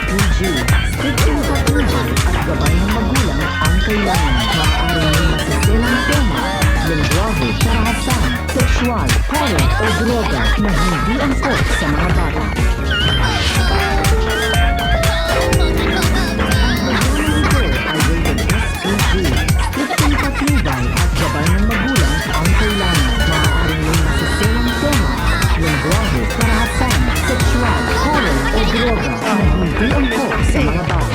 SPG. Striktong patnubay at gabay ng magulang ang kailangan. Maaaring may masiselang tema, lengguwahe, karahasan, sexual, horror o droga na hindi angkop sa mga bata. Striktong patnubay at gabay ng magulang ang kailangan. Maaaring may masiselang tema, lengguwahe, karahasan, sexual, horror o droga na hindi angkop sa mga bata.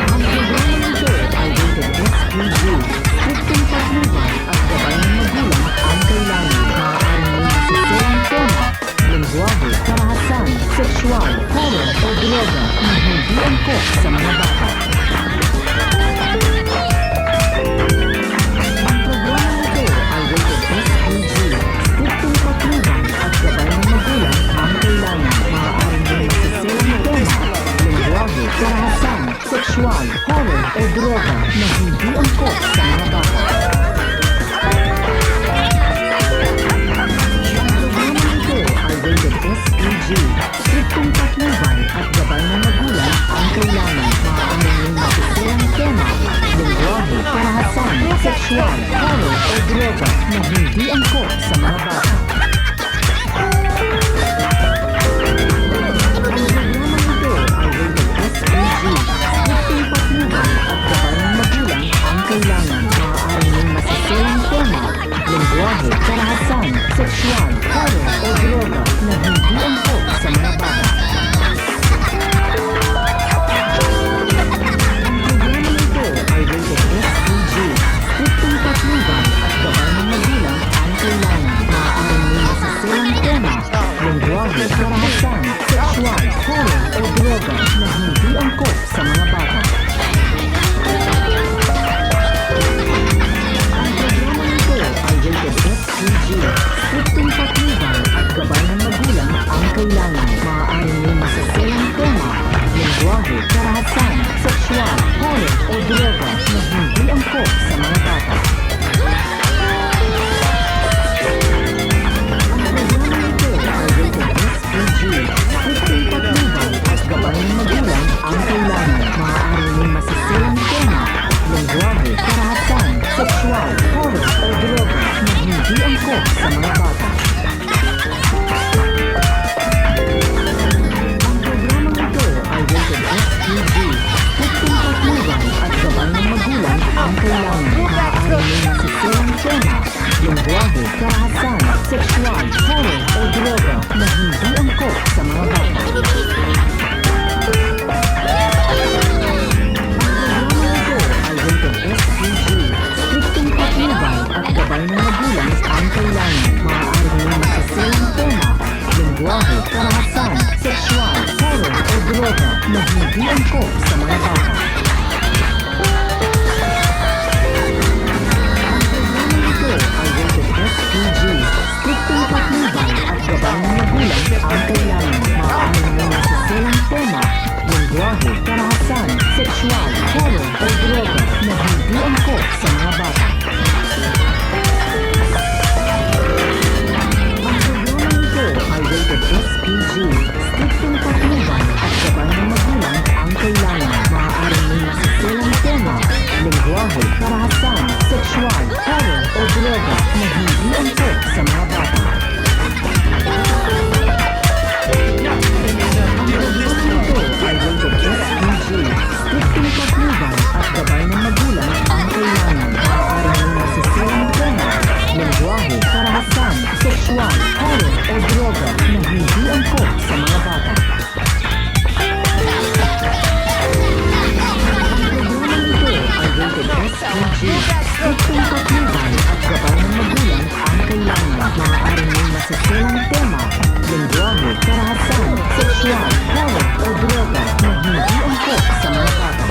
Ang programang ito ay rated SPG. Striktong patnubay at gabay ng magulang ang kailangan. Maaaring may masiselang tema, lengguwahe, karahasan, sexual, horror o droga na hindi angkop sa mga bata. Ang programang ito ay rated SPG. Striktong patnubay at gabay ng magulang ang kailangan. Maaaring may masiselang tema, lengguwahe, karahasan, sexual, horror o droga na hindi angkop sa mga bata. SPG. Striktong patnubay at gabay ng magulang ang kailangan. Maaaring may masiselang tema, lengguwahe, karahasan, sexual, horror o droga na hindi angkop sa mga bata. Ang programang ito ay rated SPG. Striktong patnubay at gabay ng magulang ang kailangan. Maaaring may masiselang tema, lengguwahe, karahasan, sexual, horror o droga na hindi angkop sa mga bata. Ang programang ito ay rated SPG. Striktong patnubay at gabay ng magulang ang kailangan. Maaaring may masiselang tema, lengguwahe, karahasan, sexual, horror o droga na hindi angkop sa mga bata. Ang programang ito ay rated SPG. Striktong patnubay at gabay ng magulang ang kailangan. Maaaring may masiselang tema, lengguwahe, karahasan, sexual, horror o droga na hindi angkop sa mga bata. Ang programang ito ay rated SPG. Striktong patnubay at gabay ng magulang ang kailangan. Maaaring may masiselang tema, lengguwahe, karahasan, sexual, horror o droga na hindi angkop sa mga bata. Ang programang ito ay rated SPG. Striktong patnubay at gabay ng magulang ang kailangan. Maaaring may masiselang tema, lengguwahe, karahasan, sexual, horror o droga na hindi angkop sa mga bata. Striktong patnubay at gabay ng magulang ang kailangan. Maaaring may masiselang tema, lengguwahe, karahasan, sexual, horror o droga na hindi angkop sa mga bata. Ang programang ito ay rated SPG. Striktong patnubay at gabay ng magulang ang kailangan. Maaaring may masiselang tema, lengguwahe, karahasan, sexual, horror o droga na hindi angkop sa mga bata. Ang programang ito ay rated SPG. Striktong patnubay at gabay ng magulang ang kailangan. Maaaring may masiselang tema, lengguwahe, karahasan, sexual, horror o droga na hindi angkop sa mga bata. Ang programang ito ay rated SPG. Striktong patnubay at gabay ng magulang ang kailangan. Maaaring may masiselang tema, lengguwahe, karahasan, sexual, horror o droga na hindi angkop sa mga bata. Ang programang ito ay rated SPG. Striktong patnubay at gabay ng magulang ang kailangan. Maaaring may masiselang tema, lengguwahe, karahasan, sexual, horror o droga na hindi angkop sa mga bata.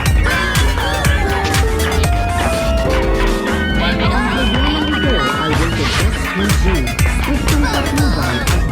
Ang programang ito ay rated SPG. Striktong patnubay at